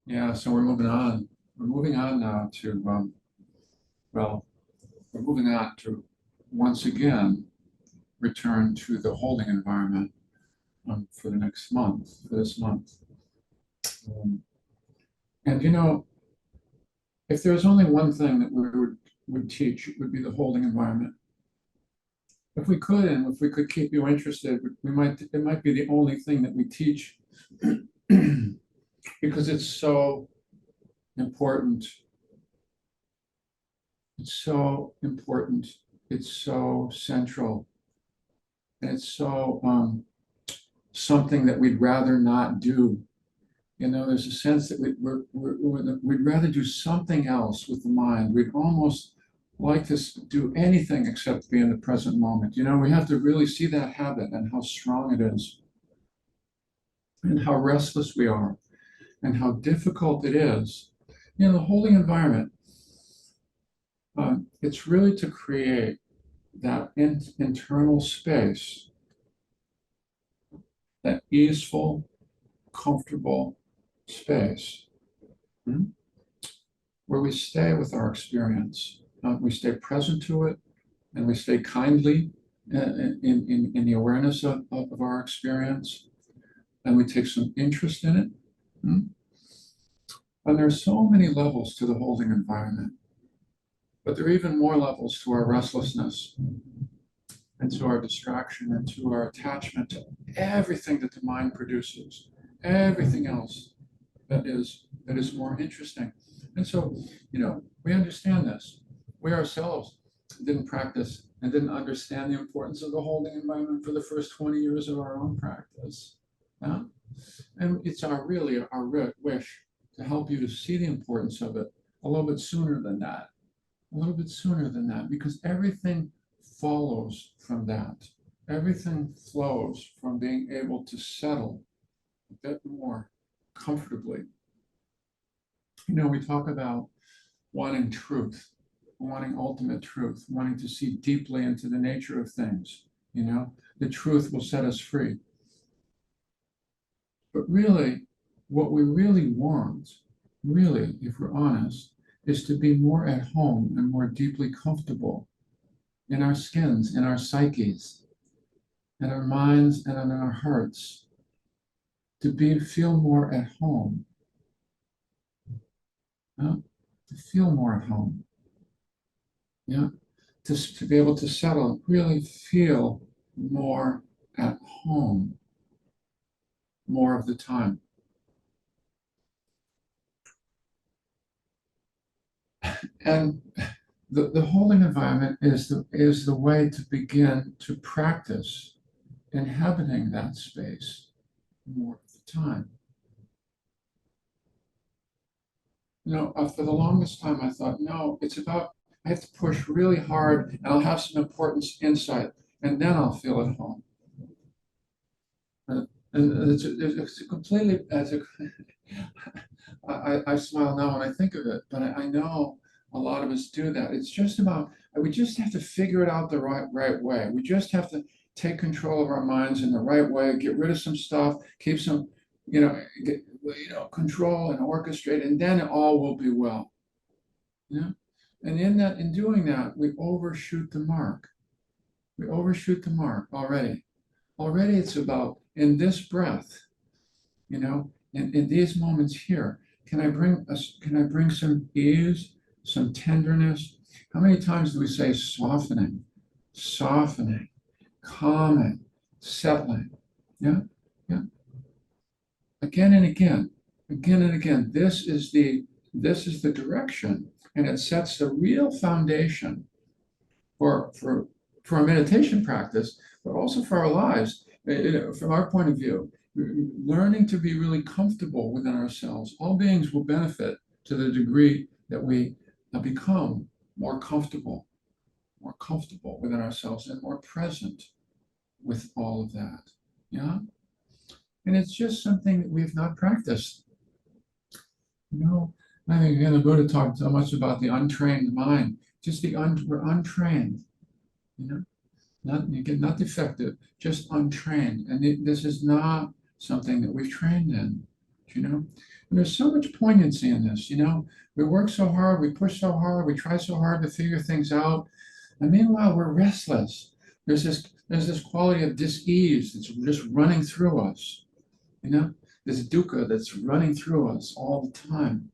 Yeah, so we're moving on. We're moving on now to, well, we're moving on to once again return to the holding environment for the next month, for this month. Um, and if there's only one thing that we would teach, it would be the holding environment. If we could, and if we could keep you interested, it might be the only thing that we teach because it's so important. It's so important. It's so central. And it's so something that we'd rather not do. There's a sense that we'd rather do something else with the mind. We'd almost like to do anything except be in the present moment. We have to really see that habit and how strong it is, and how restless we are, and how difficult it is. The holding environment, it's really to create that internal space, that easeful, comfortable space, hmm, where we stay with our experience. We stay present to it, and we stay kindly in the awareness of our experience, and we take some interest in it. Hmm. And there's so many levels to the holding environment, but there are even more levels to our restlessness and to our distraction and to our attachment to everything that the mind produces, everything else that is more interesting. And so, we understand this. We ourselves didn't practice and didn't understand the importance of the holding environment for the first 20 years of our own practice. Yeah? And it's our wish to help you to see the importance of it a little bit sooner than that, because everything follows from that. Everything flows from being able to settle a bit more comfortably. We talk about wanting truth, wanting ultimate truth, wanting to see deeply into the nature of things. The truth will set us free. But really, what we really want, really, if we're honest, is to be more at home and more deeply comfortable in our skins, in our psyches, in our minds, and in our hearts, to feel more at home, yeah? To feel more at home, yeah? To be able to settle, really feel more at home more of the time. And the holding environment is the way to begin to practice inhabiting that space more of the time. For the longest time, I thought, no, it's about, I have to push really hard and I'll have some important insight and then I'll feel at home. And it's a completely, I smile now when I think of it, but I know a lot of us do that. It's just about, we just have to figure it out the right way. We just have to take control of our minds in the right way, get rid of some stuff, keep some, control and orchestrate, and then it all will be well. Yeah. And in doing that, we overshoot the mark. We overshoot the mark already. Already it's about in this breath, in these moments here, can I bring some ease, some tenderness? How many times do we say softening, calming, settling? Yeah, yeah. Again and again, again and again. This is the direction, and it sets the real foundation for our meditation practice, but also for our lives. From our point of view, learning to be really comfortable within ourselves. All beings will benefit to the degree that we become more comfortable within ourselves and more present with all of that. Yeah. And it's just something that we've not practiced. I think again, the Buddha talked so much about the untrained mind. We're untrained. Not defective, just untrained. And this is not something that we've trained in. you know? And there's so much poignancy in this, you know? We work so hard, we push so hard, we try so hard to figure things out. And meanwhile, we're restless. There's this quality of dis-ease that's just running through us, you know? This dukkha that's running through us all the time.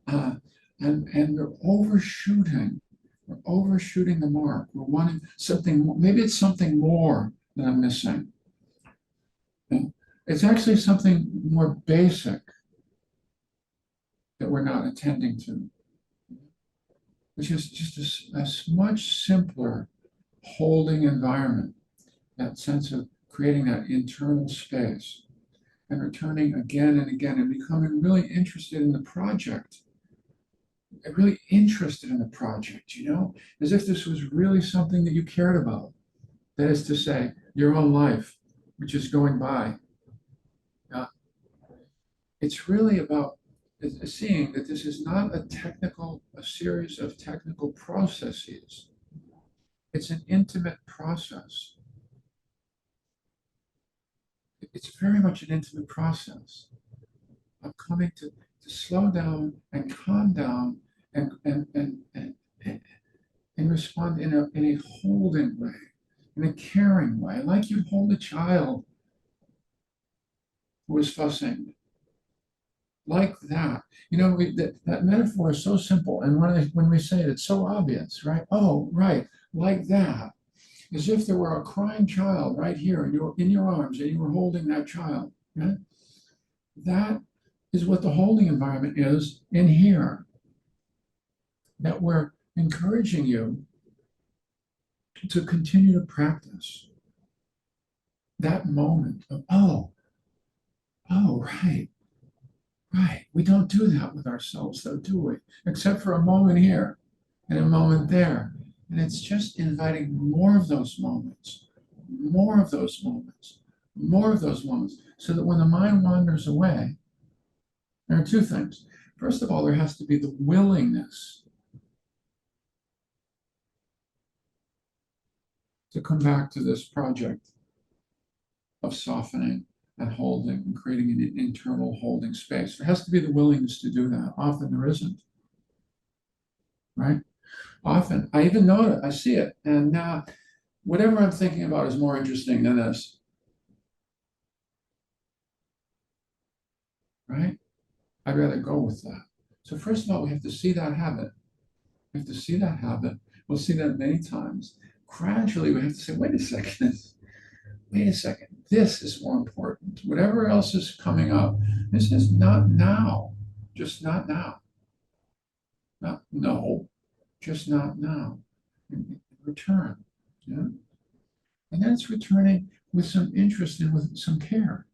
Uh, and we're overshooting. We're overshooting the mark. We're wanting something more. Maybe it's something more that I'm missing. It's actually something more basic that we're not attending to, which is just a much simpler holding environment, that sense of creating that internal space and returning again and again and becoming really interested in the project, really interested in the project, you know, as if this was really something that you cared about. That is to say, your own life, which is going by. Uh, it's really about seeing that this is not a series of technical processes. It's an intimate process. It's very much an intimate process of coming to slow down and calm down and respond in a holding way, in a caring way, like you hold a child who is fussing. Like that. You know, that metaphor is so simple. And when we say it, it's so obvious, right? Oh, right, like that. As if there were a crying child right here in your arms and you were holding that child. Right? That is what the holding environment is in here. That we're encouraging you to continue to practice that moment of, oh, right. Right. We don't do that with ourselves, though, do we? Except for a moment here and a moment there. And it's just inviting more of those moments, more of those moments, more of those moments, so that when the mind wanders away, there are two things. First of all, there has to be the willingness to come back to this project of softening and holding and creating an internal holding space. There has to be the willingness to do that. Often there isn't, right? Often, I even know it, I see it. And whatever I'm thinking about is more interesting than this, right? I'd rather go with that. So first of all, we have to see that habit. We have to see that habit. We'll see that many times. Gradually, we have to say, wait a second. Wait a second, this is more important. Whatever else is coming up, this is not now, just not now. Not no, just not now. And return. Yeah? And then it's returning with some interest and with some care.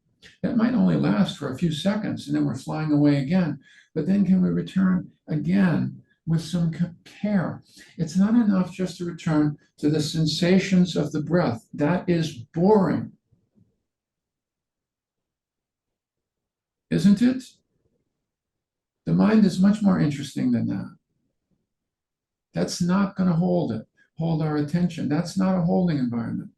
That might only last for a few seconds and then we're flying away again. But then can we return again with some care? It's not enough just to return to the sensations of the breath. That is boring. Isn't it? The mind is much more interesting than that. That's not going to hold our attention. That's not a holding environment.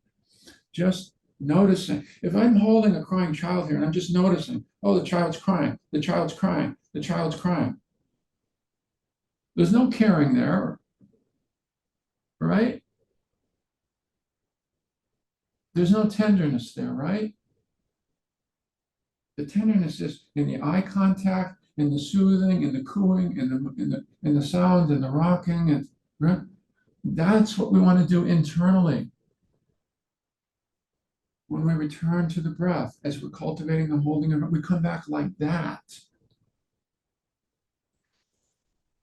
Just noticing. If I'm holding a crying child here and I'm just noticing, oh, the child's crying, the child's crying, the child's crying. There's no caring there, right? There's no tenderness there, right? The tenderness is in the eye contact, in the soothing, in the cooing, in the sound, in the rocking, and right? That's what we want to do internally. When we return to the breath, as we're cultivating the holding of it, we come back like that.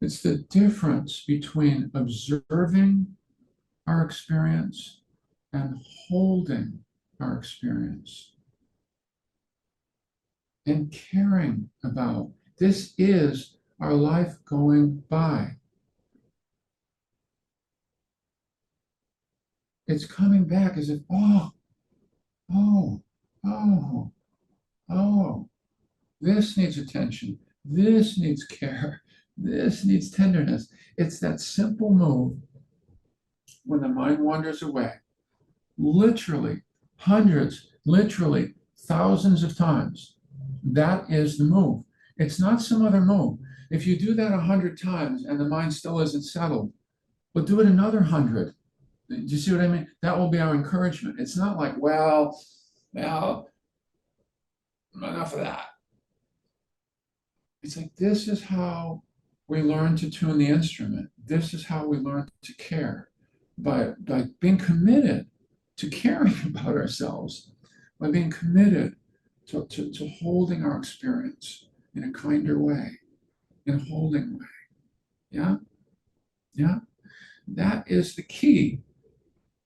It's the difference between observing our experience and holding our experience and caring about. This is our life going by. It's coming back as if, oh, this needs attention. This needs care. This needs tenderness. It's that simple move when the mind wanders away, literally hundreds, literally thousands of times. That is the move. It's not some other move. If you do that 100 times and the mind still isn't settled, well, do it another 100. Do you see what I mean? That will be our encouragement. It's not like, well, now enough of that. It's like this is how we learn to tune the instrument. This is how we learn to care by being committed to caring about ourselves, by being committed to holding our experience in a kinder way, in a holding way. Yeah, yeah. That is the key.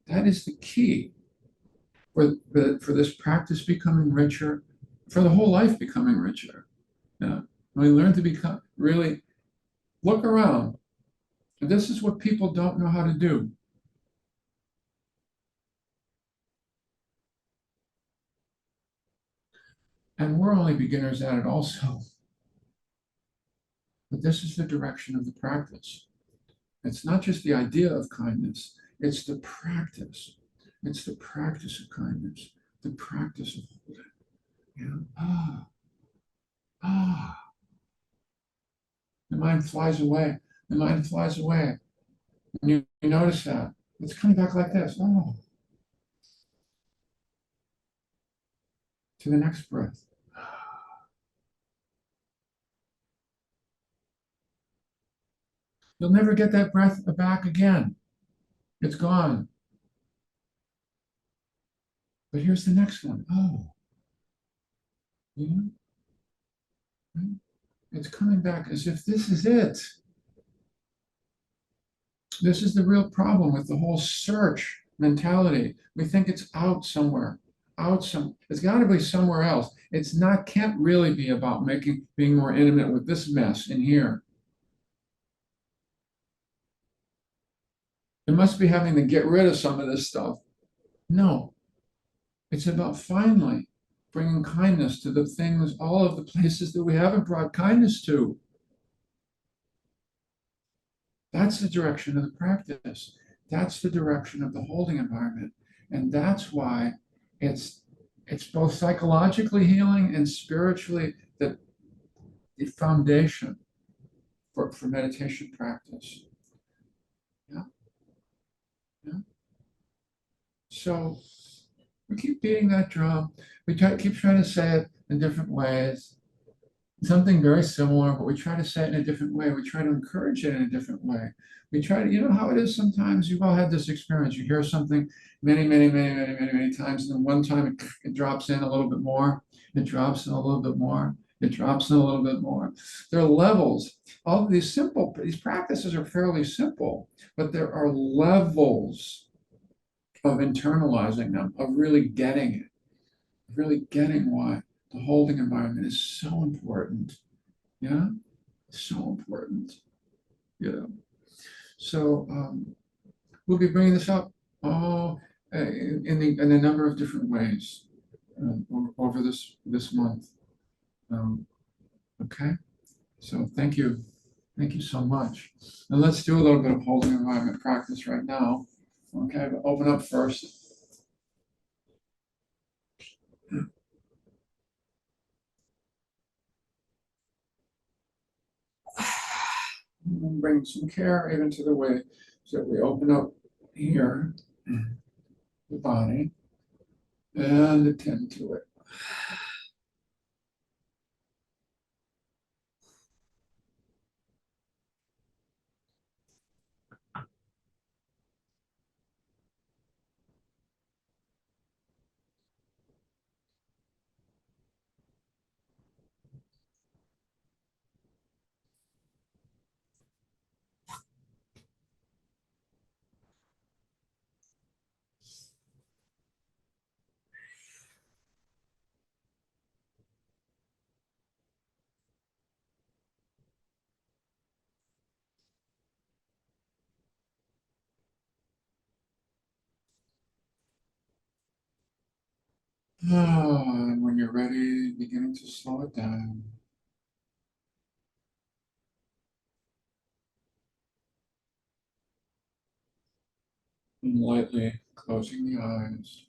That is the key for this practice becoming richer, for the whole life becoming richer. Yeah. When we learn to become really look around. And this is what people don't know how to do. And we're only beginners at it also. But this is the direction of the practice. It's not just the idea of kindness, it's the practice. It's the practice of kindness, the practice of holding. Yeah. Ah. The mind flies away. The mind flies away. And you notice that. It's coming back like this. Oh, to the next breath. You'll never get that breath back again. It's gone. But here's the next one. Oh, yeah. It's coming back as if this is it. This is the real problem with the whole search mentality. We think it's out somewhere, it's got to be somewhere else. It's not, can't really be about being more intimate with this mess in here. It must be having to get rid of some of this stuff. No, it's about finally bringing kindness to the things, all of the places that we haven't brought kindness to. That's the direction of the practice. That's the direction of the holding environment. And that's why it's it's both psychologically healing and spiritually the foundation for meditation practice. Yeah, yeah. So we keep beating that drum. Keep trying to say it in different ways. Something very similar, but we try to say it in a different way. We try to encourage it in a different way. We try to, you know how it is sometimes. You've all had this experience. You hear something many times, and then one time it drops in a little bit more. It drops in a little bit more. It drops in a little bit more. There are levels. All of these practices are fairly simple, but there are levels of internalizing them, of really getting it, really getting why the holding environment is so important. Yeah, so important. Yeah. So we'll be bringing this up all in a number of different ways over this month. Um, okay. So thank you so much. And let's do a little bit of holding environment practice right now. Okay, but open up first. And bring some care even to the way so we open up here, the body, and attend to it. And when you're ready, beginning to slow it down. And lightly closing the eyes.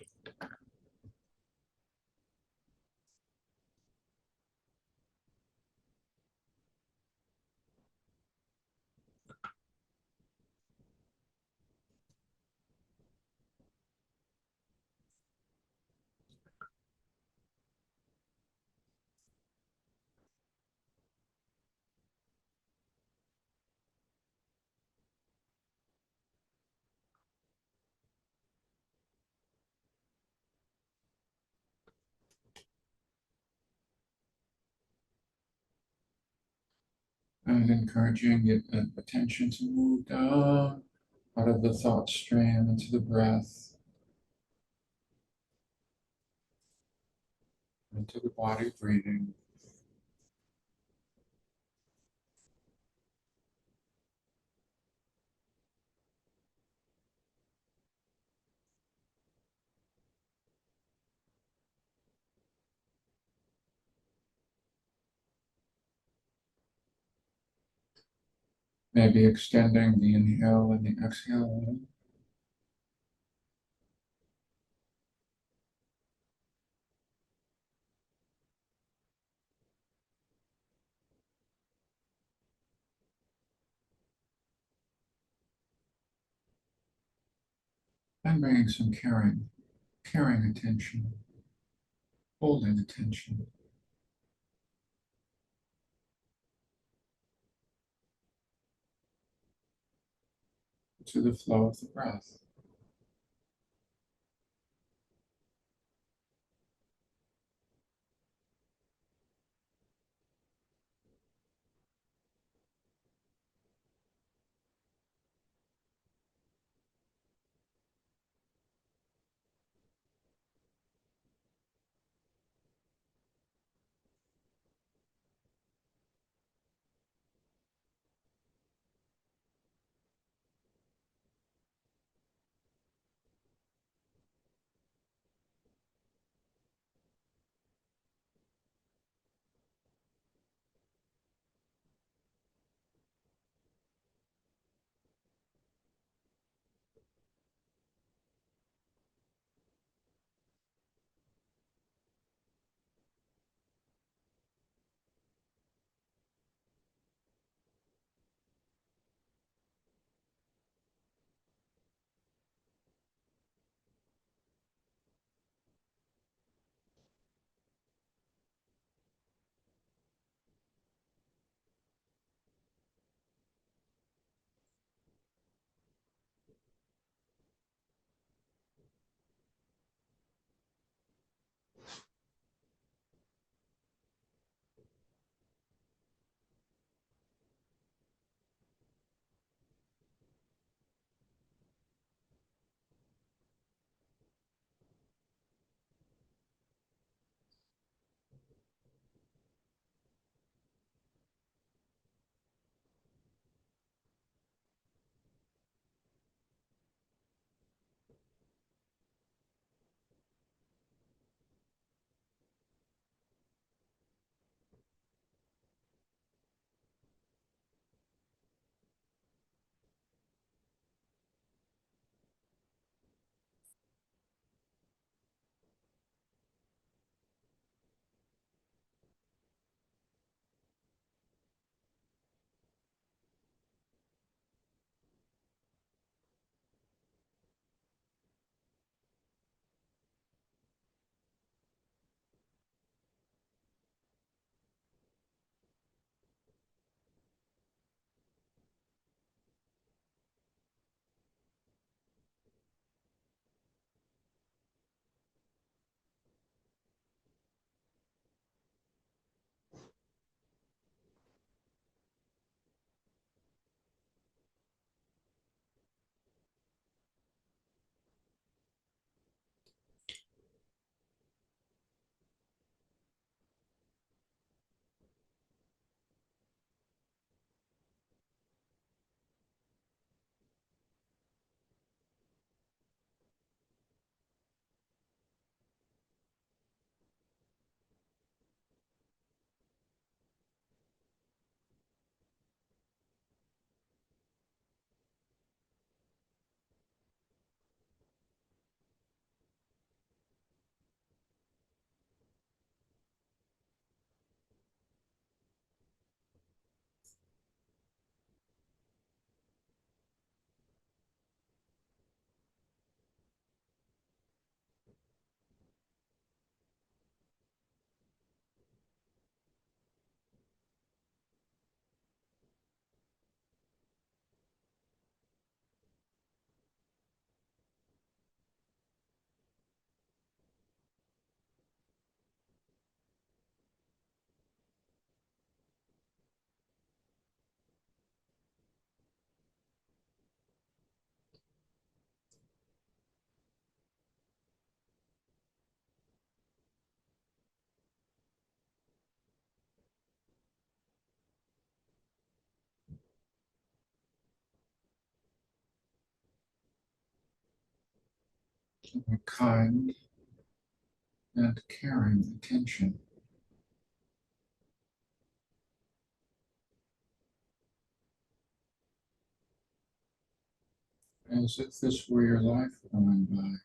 And encouraging your attention to move down out of the thought stream into the breath, into the body breathing. Maybe extending the inhale and the exhale. And bringing some caring attention, holding attention to the flow of the breath. a kind and caring attention, as if this were your life going by.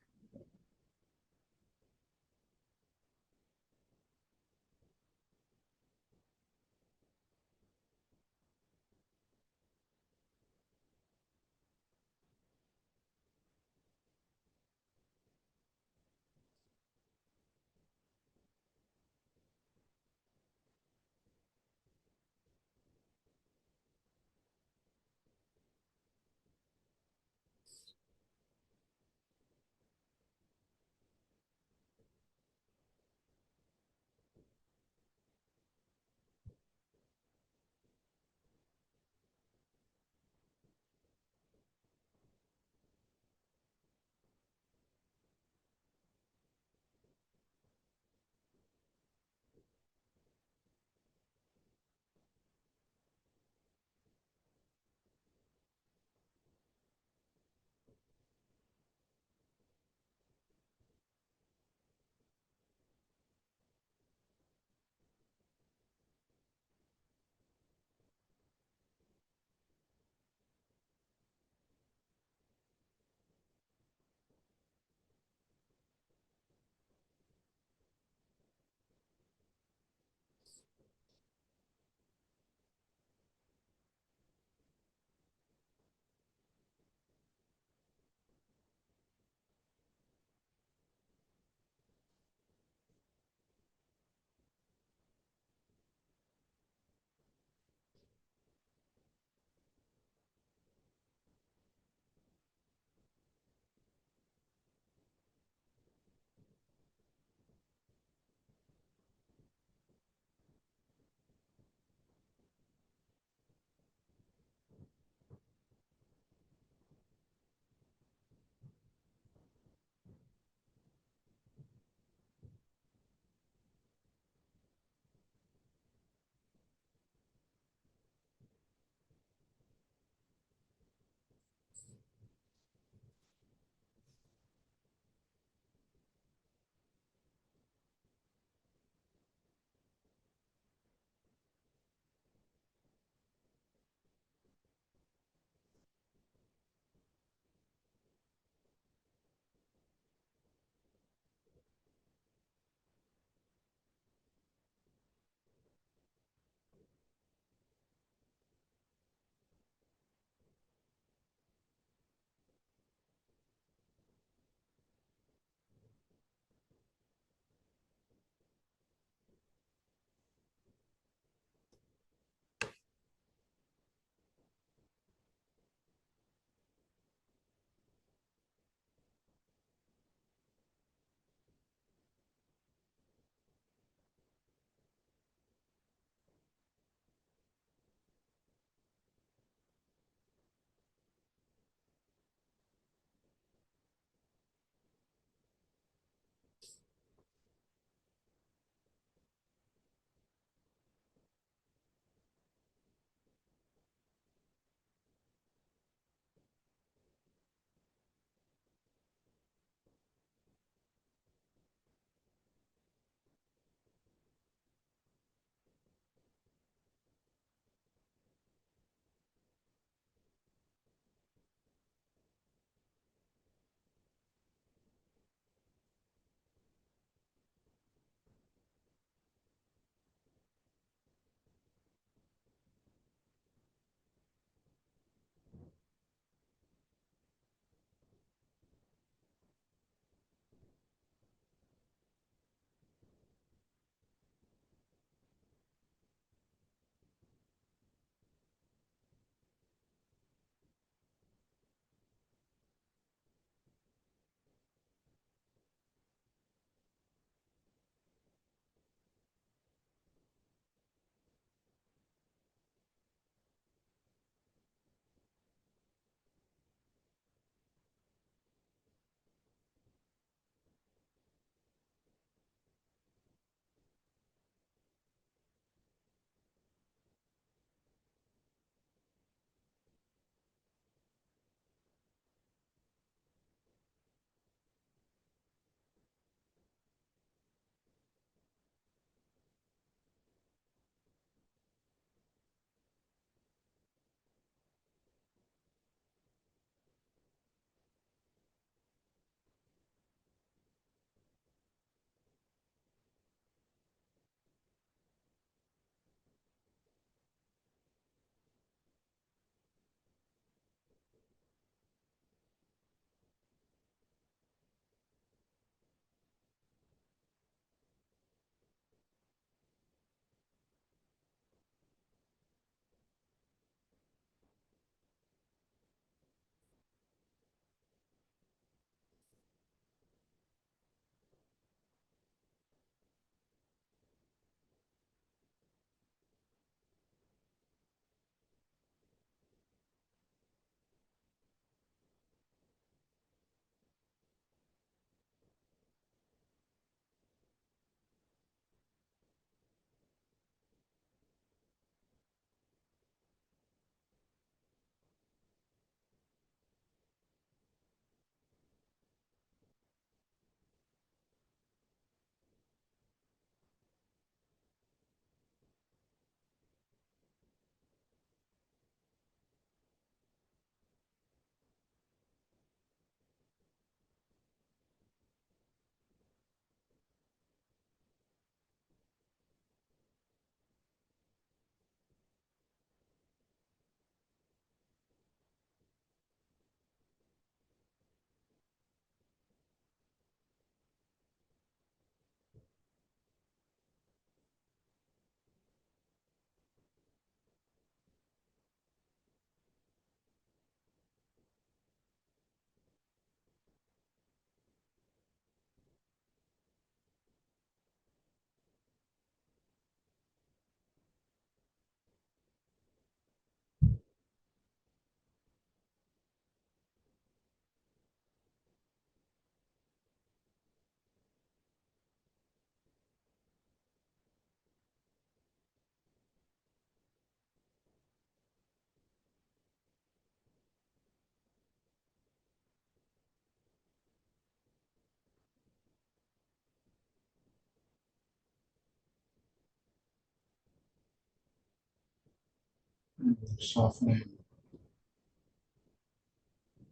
Softening,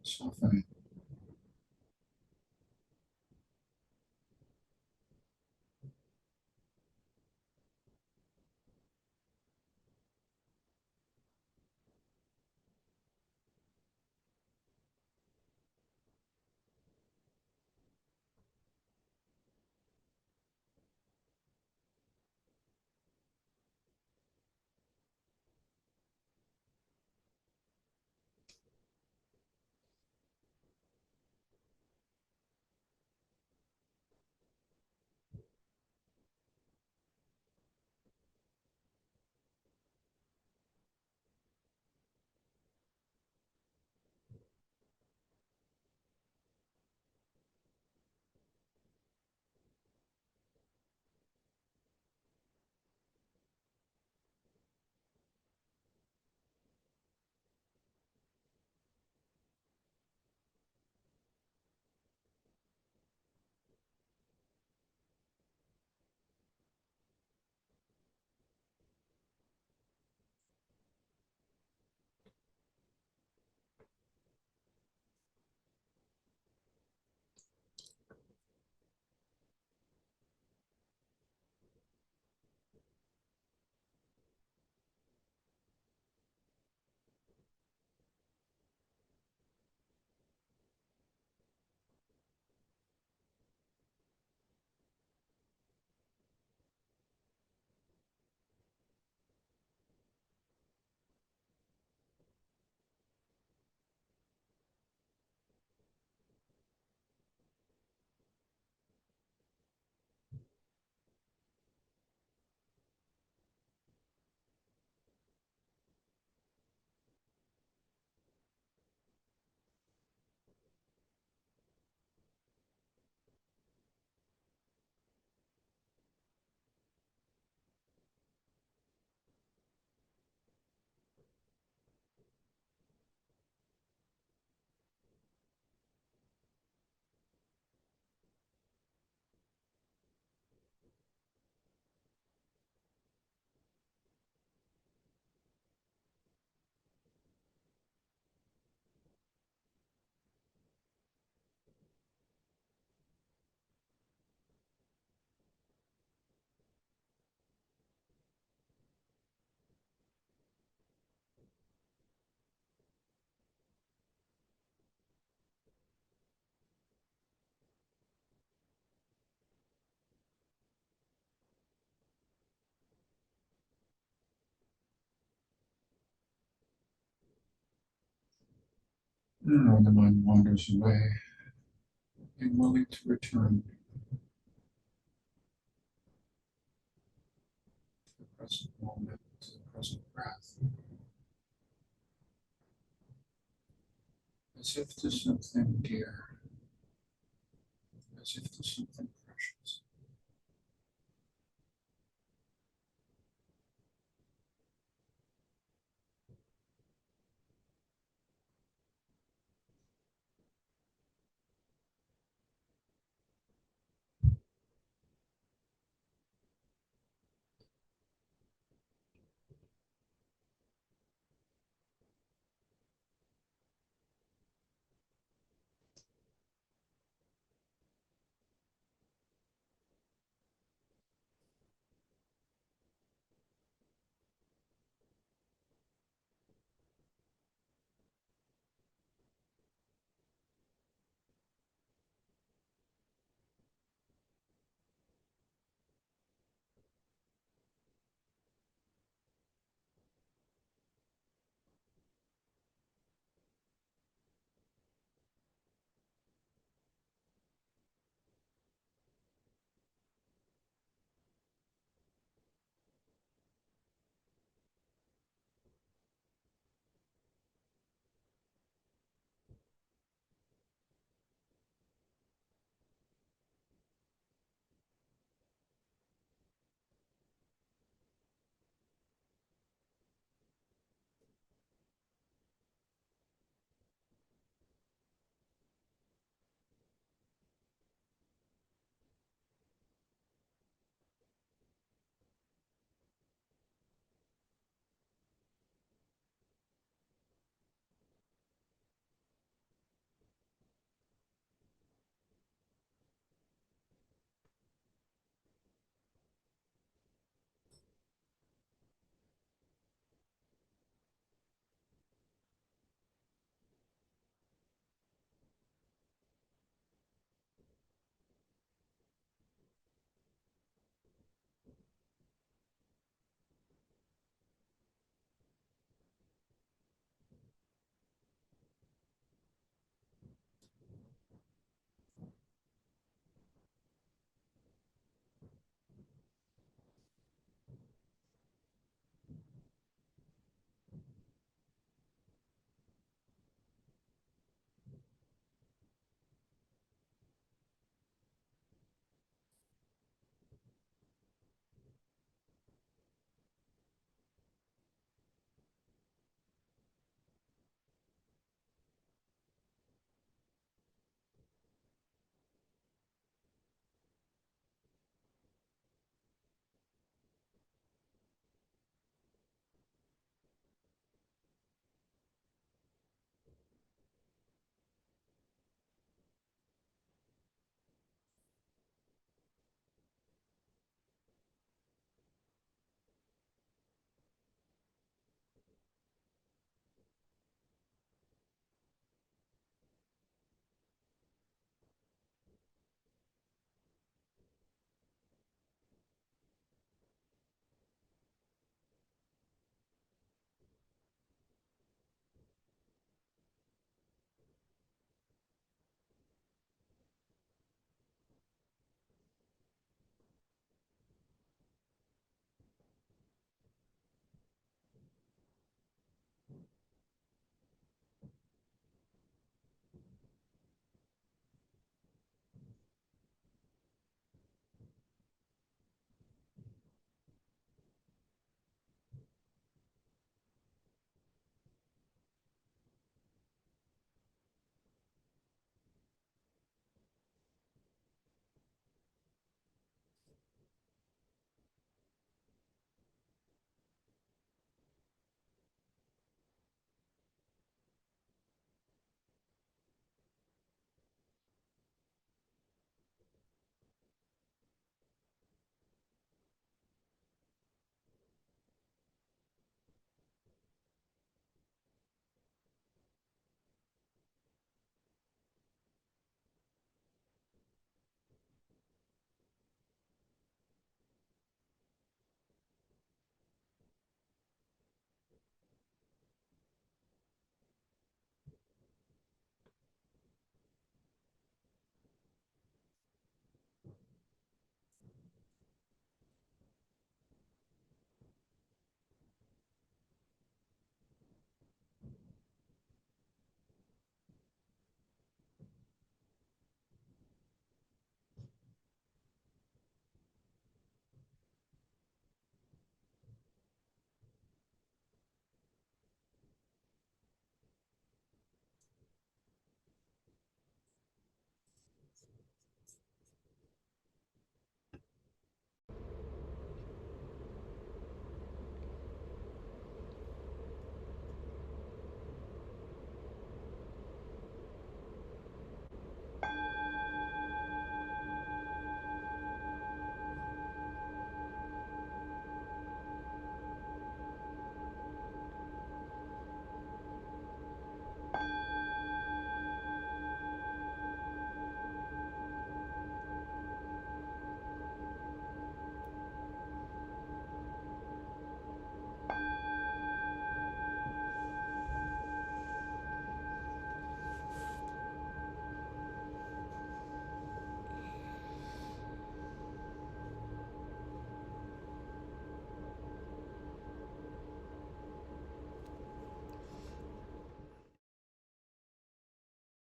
softening. When the mind wanders away, being willing to return to the present moment, to the present breath, as if to something dear, as if to something